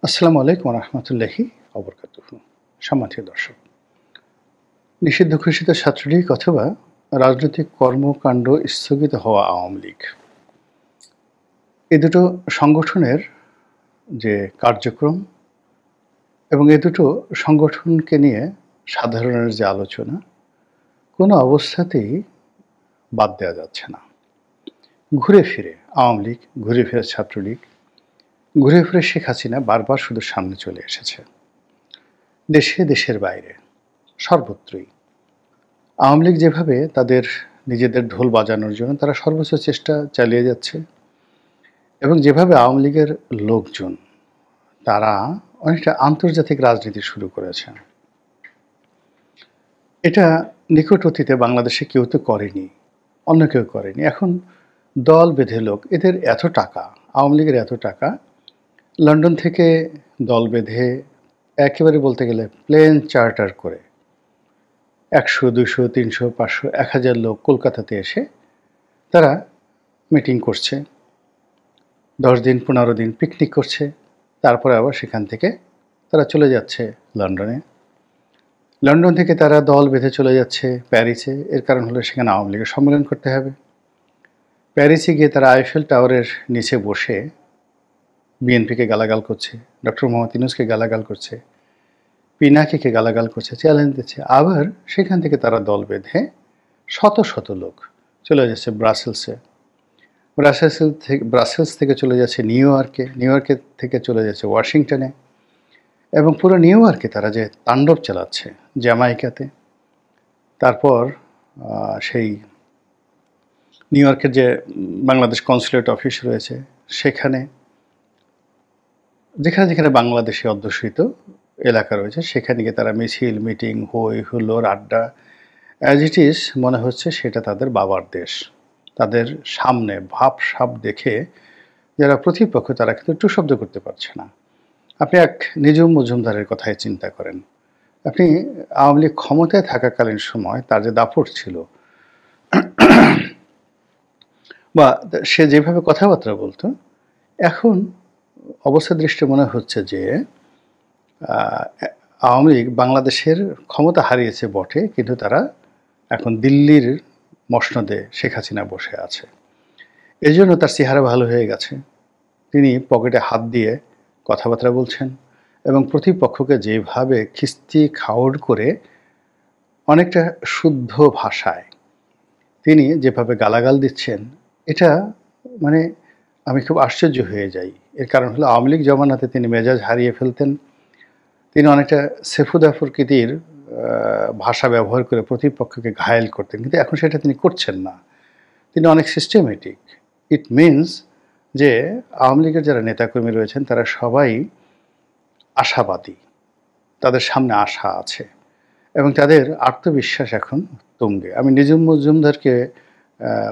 আসসালামু আলাইকুম রহমতুল্লাহি অবরকাতুহু। সম্মানিত দর্শক, নিষিদ্ধ ঘোষিত ছাত্রলীগ অথবা রাজনৈতিক কর্মকাণ্ড স্থগিত হওয়া আওয়ামী লীগ, এ দুটো সংগঠনের যে কার্যক্রম এবং এ দুটো সংগঠনকে নিয়ে সাধারণের যে আলোচনা কোনো অবস্থাতেই বাদ দেওয়া যাচ্ছে না। ঘুরে ফিরে আওয়ামী লীগ, ঘুরে ফিরে ছাত্রলীগ, ঘুরে ফিরে শেখ হাসিনা বারবার শুধু সামনে চলে এসেছে। দেশে, দেশের বাইরে, সর্বত্রই আওয়ামী লীগ যেভাবে তাদের নিজেদের ঢোল বাজানোর জন্য তারা সর্বোচ্চ চেষ্টা চালিয়ে যাচ্ছে এবং যেভাবে আওয়ামী লীগের লোকজন তারা অনেকটা আন্তর্জাতিক রাজনীতি শুরু করেছে, এটা নিকট অতীতে বাংলাদেশে কেউ তো করেনি, অন্য কেউ করেনি। এখন দল বেঁধে লোক, এদের এত টাকা, আওয়ামী লীগের এত টাকা, লন্ডন থেকে দল বেঁধে একেবারে বলতে গেলে প্লেন চার্টার করে 100, 200, 300, 500, 1000 লোক কলকাতাতে এসে তারা মিটিং করছে, 10 দিন 15 দিন পিকনিক করছে, তারপরে আবার সেখান থেকে তারা চলে যাচ্ছে লন্ডনে। লন্ডন থেকে তারা দল বেঁধে চলে যাচ্ছে প্যারিসে। এর কারণ হলো সেখানে আওয়ামী লীগের সম্মেলন করতে হবে। প্যারিসে গিয়ে তারা আইফেল টাওয়ারের নিচে বসে বিএনপিকে গালাগাল করছে, ডক্টর মোহাম্মদ ইউনূসকে গালাগাল করছে, পিনাকিকে গালাগাল করছে, চ্যালেঞ্জ দিচ্ছে। আবার সেখান থেকে তারা দল বেঁধে শত শত লোক চলে যাচ্ছে ব্রাসেলসে, ব্রাসেলস থেকে চলে যাচ্ছে নিউ ইয়র্কে থেকে চলে যাচ্ছে ওয়াশিংটনে, এবং পুরো নিউ ইয়র্কে তারা যে তাণ্ডব চালাচ্ছে জ্যামাইকাতে, তারপর সেই নিউ ইয়র্কের যে বাংলাদেশ কনসুলেট অফিস রয়েছে সেখানে, যেখানে যেখানে বাংলাদেশি অধ্যুষিত এলাকা রয়েছে সেখানে গিয়ে তারা মিছিল, মিটিং, হই হুল্লোড়, আড্ডা, অ্যাজ ইট ইজ মনে হচ্ছে সেটা তাদের বাবার দেশ। তাদের সামনে ভাব সাব দেখে যারা প্রতিপক্ষ তারা কিন্তু একটু শব্দ করতে পারছে না। আপনি এক নিজুম মজুমদারের কথাই চিন্তা করেন। আপনি আওয়ামী লীগ ক্ষমতায় থাকাকালীন সময় তার যে দাপট ছিল বা সে যেভাবে কথাবার্তা বলতো, এখন অবস্থা দৃষ্টি মনে হচ্ছে যে আওয়ামী লীগ বাংলাদেশের ক্ষমতা হারিয়েছে বটে, কিন্তু তারা এখন দিল্লির মসনদে শেখ হাসিনা বসে আছে। এই জন্য তার চেহারা ভালো হয়ে গেছে। তিনি পকেটে হাত দিয়ে কথাবার্তা বলছেন এবং প্রতিপক্ষকে যেভাবে খিস্তি খাওড় করে অনেকটা শুদ্ধ ভাষায় তিনি যেভাবে গালাগাল দিচ্ছেন, এটা মানে আমি খুব আশ্চর্য হয়ে যাই। এর কারণ হলো আওয়ামী লীগ জমানাতে তিনি মেজাজ হারিয়ে ফেলতেন, তিনি অনেকটা সেফুদা প্রকৃতির ভাষা ব্যবহার করে প্রতিপক্ষকে ঘায়েল করতেন, কিন্তু এখন সেটা তিনি করছেন না। তিনি অনেক সিস্টেমেটিক। ইট মিনস যে আওয়ামী লীগের যারা নেতাকর্মী রয়েছেন তারা সবাই আশাবাদী, তাদের সামনে আশা আছে এবং তাদের আত্মবিশ্বাস এখন তুঙ্গে। আমি নিজুম মজুমদারকে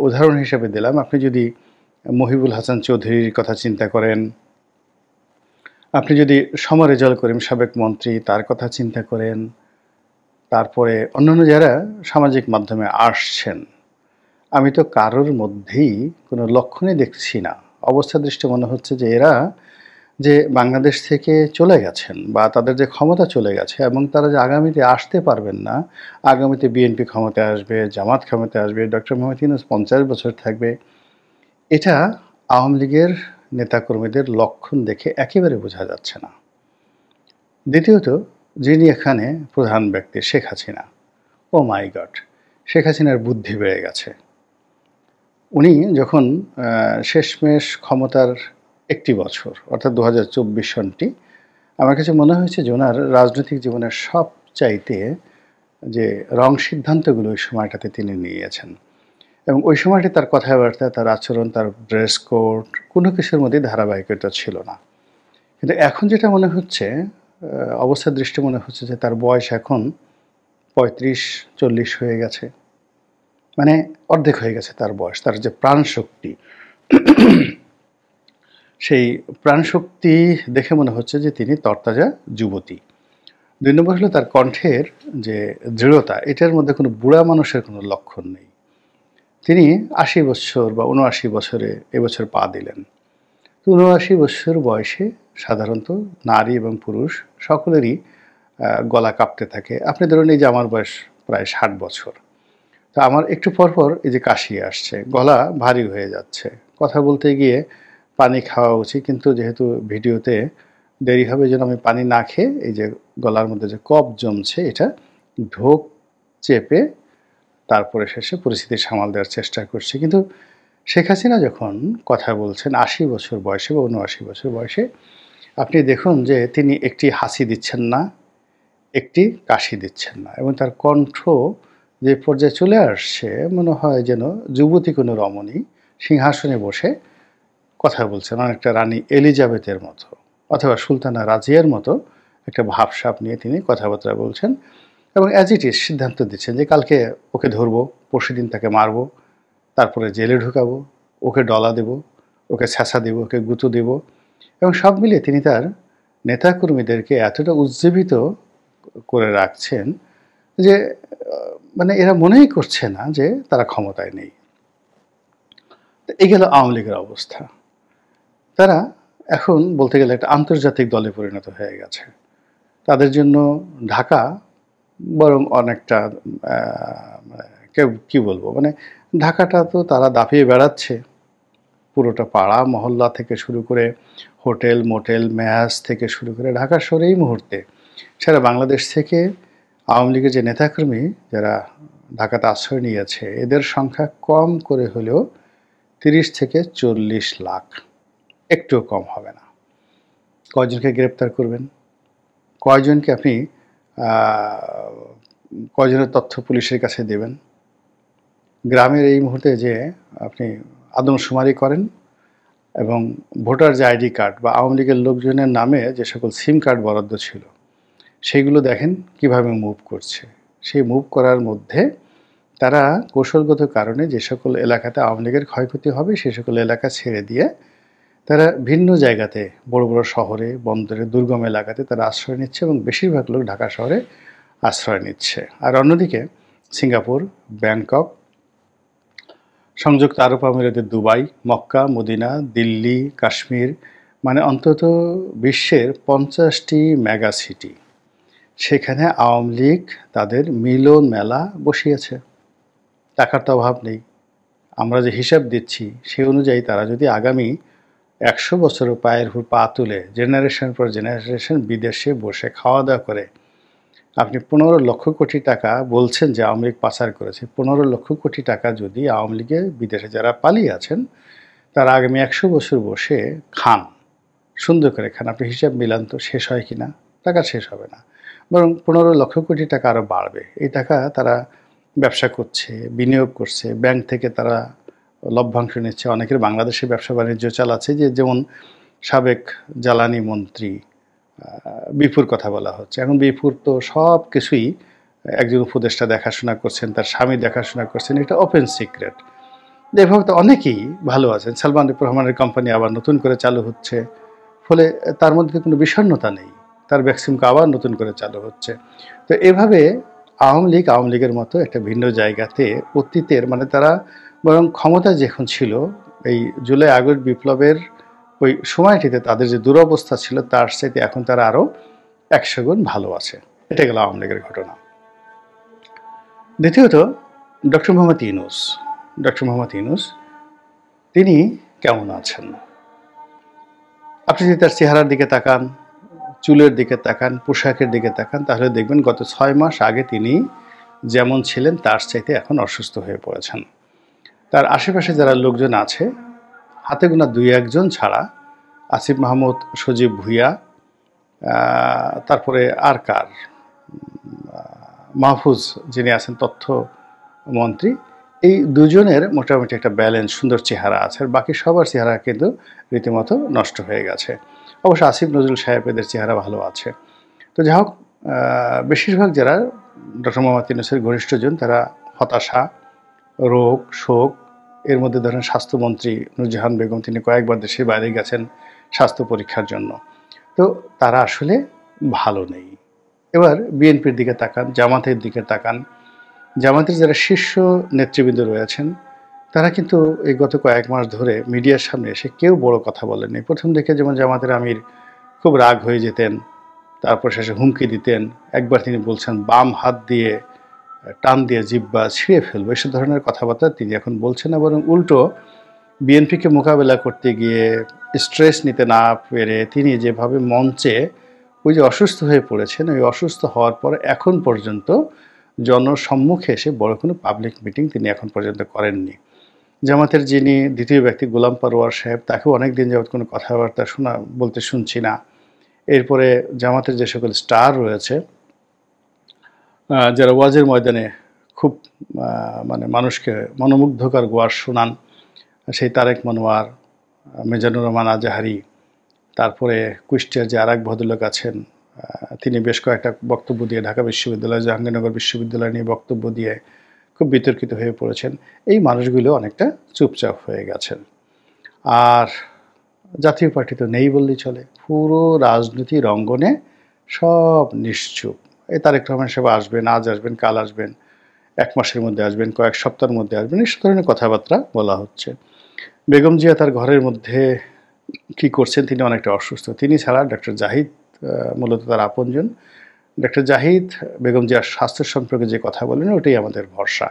উদাহরণ হিসেবে দিলাম। আপনি যদি মহিবুল হাসান চৌধুরীর কথা চিন্তা করেন, আপনি যদি সমর রেজাউল করিম সাবেক মন্ত্রী তার কথা চিন্তা করেন, তারপরে অন্যান্য যারা সামাজিক মাধ্যমে আসছেন, আমি তো কারোর মধ্যেই কোনো লক্ষণই দেখছি না। অবস্থা দৃষ্টি মনে হচ্ছে যে এরা যে বাংলাদেশ থেকে চলে গেছেন বা তাদের যে ক্ষমতা চলে গেছে এবং তারা যে আগামীতে আসতে পারবেন না, আগামীতে বিএনপি ক্ষমতায় আসবে, জামাত ক্ষমতায় আসবে, ডক্টর মোহাম্মদ ইউনূস 50 বছর থাকবে, এটা আওয়ামী লীগের নেতাকর্মীদের লক্ষণ দেখে একেবারে বোঝা যাচ্ছে না। দ্বিতীয়ত, যিনি এখানে প্রধান ব্যক্তি শেখ হাসিনা, ও মাই গড, শেখ হাসিনার বুদ্ধি বেড়ে গেছে। উনি যখন শেষমেশ ক্ষমতার একটি বছর অর্থাৎ 2024 সনটি, আমার কাছে মনে হয়েছে যে ওনার রাজনৈতিক জীবনের সবচাইতে যে রং সিদ্ধান্তগুলো ওই সময়টাতে তিনি নিয়েছেন এবং ওই সময়টি তার কথাবার্তা, তার আচরণ, তার ড্রেস কোড, কোনো কিছুর মধ্যে ধারাবাহিকতা ছিল না। কিন্তু এখন যেটা মনে হচ্ছে, অবস্থার দৃষ্টি মনে হচ্ছে যে তার বয়স এখন 35-40 হয়ে গেছে, মানে অর্ধেক হয়ে গেছে তার বয়স। তার যে প্রাণশক্তি, সেই প্রাণশক্তি দেখে মনে হচ্ছে যে তিনি তরতাজা যুবতী। 2 নম্বর হলো তার কণ্ঠের যে দৃঢ়তা, এটার মধ্যে কোনো বুড়া মানুষের কোনো লক্ষণ নেই। তিনি 80 বছর বা 79 বছরে এবছর পা দিলেন। ৭৯ বছর বয়সে সাধারণত নারী এবং পুরুষ সকলেরই গলা কাঁপতে থাকে। আপনি ধরুন এই যে আমার বয়স প্রায় ৬০ বছর। তো আমার একটু পরপর এই যে কাশি আসছে, গলা ভারী হয়ে যাচ্ছে। কথা বলতে গিয়ে পানি খাওয়া উচিত, কিন্তু যেহেতু ভিডিওতে দেরি হবে যেন আমি পানি না খেয়ে এই যে গলার মধ্যে যে কফ জমছে এটা ঢোক চেপে তারপরে শেষে পরিস্থিতি সামাল দেওয়ার চেষ্টা করছি। কিন্তু শেখ হাসিনা যখন কথা বলছেন ৮০ বছর বয়সে বা ৭৯ বছর বয়সে, আপনি দেখুন যে তিনি একটি হাসি দিচ্ছেন না, একটি কাশি দিচ্ছেন না, এবং তার কণ্ঠ যে পর্যায়ে চলে আসছে মনে হয় যেন যুবতী কোনো রমণী সিংহাসনে বসে কথা বলছেন, অনেকটা রানী এলিজাবেথের মতো অথবা সুলতানা রাজিয়ার মতো একটা ভাবসাব নিয়ে তিনি কথাবার্তা বলছেন এবং অ্যাজ ইট ইজ সিদ্ধান্ত দিচ্ছেন যে কালকে ওকে ধরবো, পরশুদিন তাকে মারবো, তারপরে জেলে ঢুকাবো, ওকে ডলা দেব, ওকে ছ্যাঁচা দেব, ওকে গুঁতো দেব, এবং সব মিলিয়ে তিনি তার নেতাকর্মীদেরকে এতটা উজ্জীবিত করে রাখছেন যে মানে এরা মনেই করছে না যে তারা ক্ষমতায় নেই। এই গেল আওয়ামী লীগের অবস্থা। তারা এখন বলতে গেলে একটা আন্তর্জাতিক দলে পরিণত হয়ে গেছে। তাদের জন্য ঢাকা বরং অনেকটা কি বলবো, মানে ঢাকাটা তো তারা দাপিয়ে বেড়াচ্ছে। পুরোটা পাড়া মহল্লা থেকে শুরু করে হোটেল মোটেল ম্যাচ থেকে শুরু করে ঢাকা শহরে এই মুহূর্তে সারা বাংলাদেশ থেকে আওয়ামী লীগের যে নেতাকর্মী যারা ঢাকাতে আশ্রয় নিয়েছে এদের সংখ্যা কম করে হলেও ৩০ থেকে ৪০ লাখ, একটুও কম হবে না। কয়জনকে গ্রেপ্তার করবেন, কয়জনকে আপনি কয়জনের তথ্য পুলিশের কাছে দেবেন? গ্রামের এই মুহূর্তে যে আপনি আদমশুমারি করেন এবং ভোটার যে আইডি কার্ড বা আওয়ামী লীগের লোকজনের নামে যে সকল সিম কার্ড বরাদ্দ ছিল সেইগুলো দেখেন কিভাবে মুভ করছে। সেই মুভ করার মধ্যে তারা কৌশলগত কারণে যে সকল এলাকাতে আওয়ামী লীগের ক্ষয়ক্ষতি হবে সে সকল এলাকা ছেড়ে দিয়ে তারা ভিন্ন জায়গাতে বড় বড় শহরে, বন্দরে, দুর্গম এলাকাতে তারা আশ্রয় নিচ্ছে এবং বেশিরভাগ লোক ঢাকা শহরে আশ্রয় নিচ্ছে। আর অন্যদিকে সিঙ্গাপুর, ব্যাংকক, সংযুক্ত আরব আমিরাতের দুবাই, মক্কা, মদিনা, দিল্লি, কাশ্মীর, মানে অন্তত বিশ্বের 50টি মেগা সিটি, সেখানে আওয়ামী লীগ তাদের মিলন মেলা বসিয়েছে। টাকার তো অভাব নেই। আমরা যে হিসাব দিচ্ছি সেই অনুযায়ী তারা যদি আগামী 100 বছরের পায়ের উপর পা তুলে জেনারেশন পর জেনারেশন বিদেশে বসে খাওয়া দাওয়া করে, আপনি 15 লক্ষ কোটি টাকা বলছেন যে আওয়ামী লীগ পাচার করেছে। 15 লক্ষ কোটি টাকা যদি আওয়ামী লীগের বিদেশে যারা পালিয়ে আছেন তারা আগামী 100 বছর বসে খান, সুন্দর করে খান, আপনি হিসাব মিলান তো শেষ হয় কি না? টাকা শেষ হবে না, বরং 15 লক্ষ কোটি টাকা আরও বাড়বে। এই টাকা তারা ব্যবসা করছে, বিনিয়োগ করছে, ব্যাংক থেকে তারা লভ্যাংশ নিচ্ছে, অনেকের বাংলাদেশে ব্যবসা বাণিজ্য চালাচ্ছে। যেমন সাবেক জ্বালানি মন্ত্রী বিপুর কথা বলা হচ্ছে। এখন বিপুর তো সব কিছুই একজন উপদেষ্টা দেখাশোনা করছেন, তার স্বামী দেখাশোনা করছেন, এটা ওপেন সিক্রেট। এভাবে তো অনেকেই ভালো আছেন। সালমান রহমানের কোম্পানি আবার নতুন করে চালু হচ্ছে, ফলে তার মধ্যে কোনো বিষণ্ণতা নেই, তার ভ্যাকসিনকে আবার নতুন করে চালু হচ্ছে। তো এভাবে আওয়ামী লীগের মতো একটা ভিন্ন জায়গাতে অতীতের, মানে তারা বরং ক্ষমতা যখন ছিল এই জুলাই আগস্ট বিপ্লবের ওই সময়টিতে তাদের যে দুরবস্থা ছিল তার চাইতে এখন তারা আরও 100 গুণ ভালো আছে। এটা গেল আওয়ামী লীগের ঘটনা। দ্বিতীয়ত ডক্টর মোহাম্মদ ইউনূস তিনি কেমন আছেন? আপনি যদি তার চেহারার দিকে তাকান, চুলের দিকে তাকান, পোশাকের দিকে তাকান, তাহলে দেখবেন গত 6 মাস আগে তিনি যেমন ছিলেন তার চাইতে এখন অসুস্থ হয়ে পড়েছেন। তার আশেপাশে যারা লোকজন আছে হাতে গোনা 2-1 জন ছাড়া, আসিফ মাহমুদ, সজীব ভুঁইয়া, তারপরে আর কার, মাহফুজ যিনি আছেন তথ্যমন্ত্রী, এই দুজনের মোটামুটি একটা ব্যালেন্স সুন্দর চেহারা আছে। আর বাকি সবার চেহারা কিন্তু রীতিমতো নষ্ট হয়ে গেছে। অবশ্য আসিফ নজরুল সাহেব এদের চেহারা ভালো আছে। তো যাই হোক, বেশিরভাগ যারা ডক্টর মোহাম্মদ ইউনূসের ঘনিষ্ঠজন তারা হতাশা, রোগ, শোক, এর মধ্যে ধরেন স্বাস্থ্যমন্ত্রী নূরজাহান বেগম তিনি কয়েকবার দেশের বাইরে গেছেন স্বাস্থ্য পরীক্ষার জন্য। তো তারা আসলে ভালো নেই। এবার বিএনপির দিকে তাকান, জামাতের দিকে তাকান। জামাতের যারা শীর্ষ নেতৃবৃন্দ রয়েছেন তারা কিন্তু এই গত কয়েক মাস ধরে মিডিয়ার সামনে এসে কেউ বড় কথা বলেননি। প্রথম দিকে যেমন জামাতের আমির খুব রাগ হয়ে যেতেন, তারপর শেষে হুমকি দিতেন। একবার তিনি বলছেন বাম হাত দিয়ে টান দিয়ে জিহ্বা ছিঁড়ে ফেলবো, এসব ধরনের কথাবার্তা তিনি এখন বলছেন না, বরং উল্টো বিএনপিকে মোকাবেলা করতে গিয়ে স্ট্রেস নিতে না পেরে তিনি যেভাবে মঞ্চে ওই যে অসুস্থ হয়ে পড়েছেন, ওই অসুস্থ হওয়ার পর এখন পর্যন্ত জনসম্মুখে এসে বড় কোনো পাবলিক মিটিং তিনি এখন পর্যন্ত করেননি। জামাতের যিনি দ্বিতীয় ব্যক্তি গোলাম পরোয়ার সাহেব, তাকেও অনেক দিন যাবৎ কোনো কথাবার্তা বলতে শুনছি না। এরপরে জামাতের যে সকল স্টার রয়েছে, যারা ওয়াজের ময়দানে খুব মানে মানুষকে মনোমুগ্ধকর গোয়ার শোনান, সেই তারেক মনোয়ার, মিজানুর রহমান আজাহারি, তারপরে কুষ্টিয়ার যে আরেক ভদ্রলোক আছেন, তিনি বেশ কয়েকটা বক্তব্য দিয়ে ঢাকা বিশ্ববিদ্যালয়, জাহাঙ্গীরনগর বিশ্ববিদ্যালয় নিয়ে বক্তব্য দিয়ে খুব বিতর্কিত হয়ে পড়েছেন। এই মানুষগুলো অনেকটা চুপচাপ হয়ে গেছেন। আর জাতীয় পার্টি তো নেই বললেই চলে, পুরো রাজনীতির অঙ্গনে সব নিশ্চুপ। এই তারেক রহমান সাহেব আসবেন, আজ আসবেন, কাল আসবেন, এক মাসের মধ্যে আসবেন, কয়েক সপ্তাহের মধ্যে আসবেন, এই ধরনের কথাবার্তা বলা হচ্ছে। বেগম জিয়া তার ঘরের মধ্যে কি করছেন, তিনি অনেকটা অসুস্থ। তিনি ছাড়া ডক্টর জাহিদ মূলত তার আপনজন। ডক্টর জাহিদ বেগম জিয়ার স্বাস্থ্য সম্পর্কে যে কথা বলেন, ওটাই আমাদের ভরসা।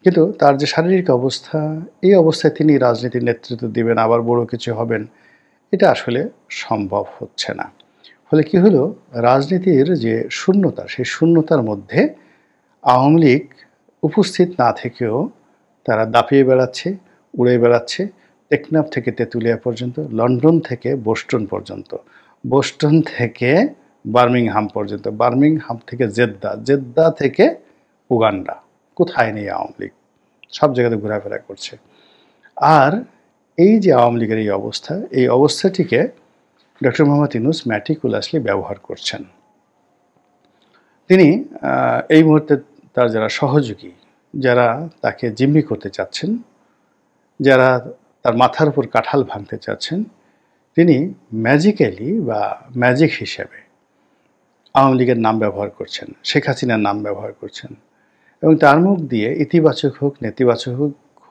কিন্তু তার যে শারীরিক অবস্থা, এই অবস্থায় তিনি রাজনীতির নেতৃত্ব দিবেন, আবার বড় কিছু হবেন, এটা আসলে সম্ভব হচ্ছে না। ফলে কি হলো, রাজনীতির যে শূন্যতা, সেই শূন্যতার মধ্যে আওয়ামী লীগ উপস্থিত না থেকেও তারা দাপিয়ে বেড়াচ্ছে, উড়ে বেড়াচ্ছে, টেকনাফ থেকে তেঁতুলিয়া পর্যন্ত, লন্ডন থেকে বোস্টন পর্যন্ত, বোস্টন থেকে বার্মিংহাম পর্যন্ত, বার্মিংহাম থেকে জেদ্দা, জেদ্দা থেকে উগান্ডা, কোথায় নেই আওয়ামী লীগ, সব জায়গাতে ঘোরাফেরা করছে। আর এই যে আওয়ামী লীগের এই অবস্থা, এই অবস্থাটিকে ডক্টর মোহাম্মদ ইউনূস ম্যাটিকুলাসলি ব্যবহার করছেন। তিনি এই মুহূর্তে তার যারা সহযোগী, যারা তাকে জিম্মি করতে চাচ্ছেন, যারা তার মাথার উপর কাঁঠাল ভাঙতে চাচ্ছেন, তিনি ম্যাজিক্যালি বা ম্যাজিক হিসেবে আওয়ামী লীগের নাম ব্যবহার করছেন, শেখ হাসিনার নাম ব্যবহার করছেন, এবং তার মুখ দিয়ে ইতিবাচক হোক নেতিবাচক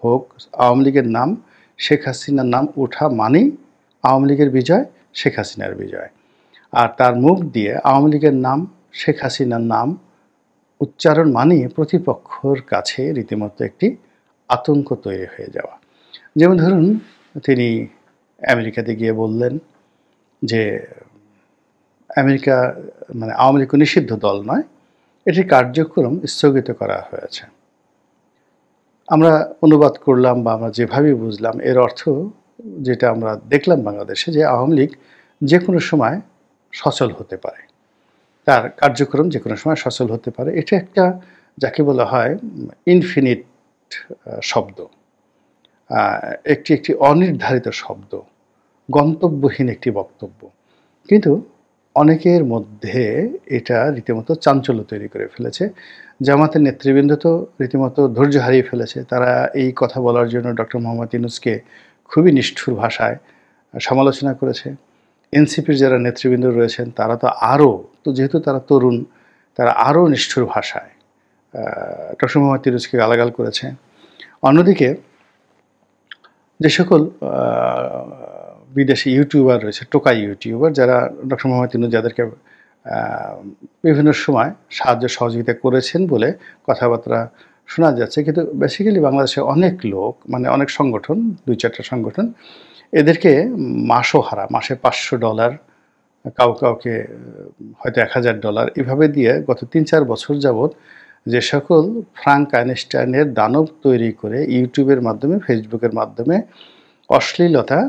হোক আওয়ামী লীগের নাম, শেখ হাসিনার নাম ওঠা মানেই আওয়ামী লীগের বিজয়, শেখ হাসিনার বিজয়। আর তার মুখ দিয়ে আওয়ামী লীগের নাম, শেখ হাসিনার নাম উচ্চারণ মানেই প্রতিপক্ষর কাছে রীতিমতো একটি আতঙ্ক তৈরি হয়ে যাওয়া। যেমন ধরুন, তিনি আমেরিকাতে গিয়ে বললেন যে আমেরিকা মানে আওয়ামী লীগ নিষিদ্ধ দল নয়, এটির কার্যক্রম স্থগিত করা হয়েছে। আমরা অনুবাদ করলাম বা আমরা যেভাবে বুঝলাম, এর অর্থ যেটা আমরা দেখলাম বাংলাদেশে, যে আওয়ামী লীগ যে কোনো সময় সচল হতে পারে, তার কার্যক্রম যে কোনো সময় সচল হতে পারে। এটা একটা যাকে বলা হয় ইনফিনিট শব্দ, একটি একটি অনির্ধারিত শব্দ, গন্তব্যহীন একটি বক্তব্য। কিন্তু অনেকের মধ্যে এটা রীতিমতো চাঞ্চল্য তৈরি করে ফেলেছে। জামাতের নেতৃবৃন্দ তো রীতিমতো ধৈর্য হারিয়ে ফেলেছে। তারা এই কথা বলার জন্য ডক্টর মোহাম্মদ ইউনূসকে খুবই নিষ্ঠুর ভাষায় সমালোচনা করেছে। এনসিপির যারা নেতৃবৃন্দ রয়েছেন, তারা তো আরও, তো যেহেতু তারা তরুণ, তারা আরও নিষ্ঠুর ভাষায় ডক্টর মোহাম্মদ ইউনূসকে গালাগাল করেছে। অন্যদিকে যে সকল বিদেশি ইউটিউবার রয়েছে, টোকাই ইউটিউবার, যারা ডক্টর মোহাম্মদ ইউনূস যাদেরকে বিভিন্ন সময় সাহায্য সহযোগিতা করেছেন বলে কথাবার্তা শোনা যাচ্ছে, কিন্তু বেসিক্যালি বাংলাদেশে অনেক লোক, মানে অনেক সংগঠন, 2-4টা সংগঠন, এদেরকে মাসোহারা, মাসে $500, কাউকে হয়তো $1000 এভাবে দিয়ে গত 3-4 বছর যাবৎ যে সকল ফ্রাঙ্ক আইনস্টাইনের দানব তৈরি করে ইউটিউবের মাধ্যমে, ফেসবুকের মাধ্যমে অশ্লীলতা,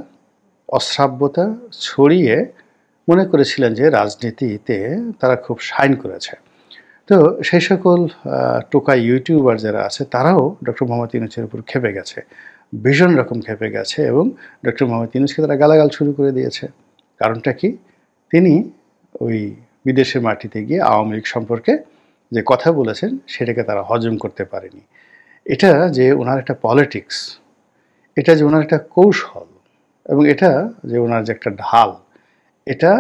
অশ্রাব্যতা ছড়িয়ে মনে করেছিলেন যে রাজনীতিতে তারা খুব শাইন করেছে। তো সেই সকল টোকাই ইউটিউবার যারা আছে, তারাও ডক্টর মোহাম্মদ ইউনূসের উপর ক্ষেপে গেছে, ভীষণ রকম ক্ষেপে গেছে, এবং ডক্টর মোহাম্মদ ইউনূসকে তারা গালাগাল শুরু করে দিয়েছে। কারণটা কি? তিনি ওই বিদেশের মাটিতে গিয়ে আওয়ামী লীগ সম্পর্কে যে কথা বলেছেন, সেটাকে তারা হজম করতে পারেনি। এটা যে ওনার একটা পলিটিক্স, এটা যে ওনার একটা কৌশল, এবং এটা যে ওনার যে একটা ঢাল, এটা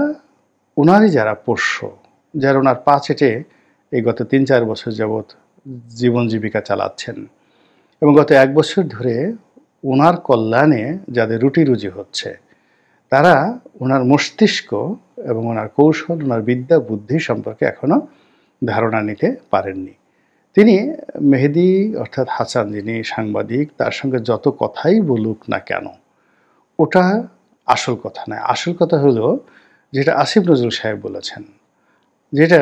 ওনারই যারা পোষ্য, যারা ওনার পা চেটে এই গত 3-4 বছর যাবৎ জীবন জীবিকা চালাচ্ছেন, এবং গত 1 বছর ধরে ওনার কল্যাণে যাদের রুটি রুজি হচ্ছে, তারা ওনার মস্তিষ্ক এবং ওনার কৌশল, ওনার বিদ্যা বুদ্ধি সম্পর্কে এখনো ধারণা নিতে পারেননি। তিনি মেহেদী অর্থাৎ হাসান, যিনি সাংবাদিক, তার সঙ্গে যত কথাই বলুক না কেন, ওটা আসল কথা নয়। আসল কথা হলো যেটা আসিফ নজরুল সাহেব বলেছেন, যেটা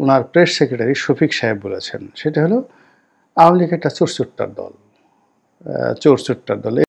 ওনার প্রেস সেক্রেটারি শফিক সাহেব বলেছেন, সেটা হলো আওয়ামী লীগ একটা চোরচুট্টার দল। চোরচুট্টার দল।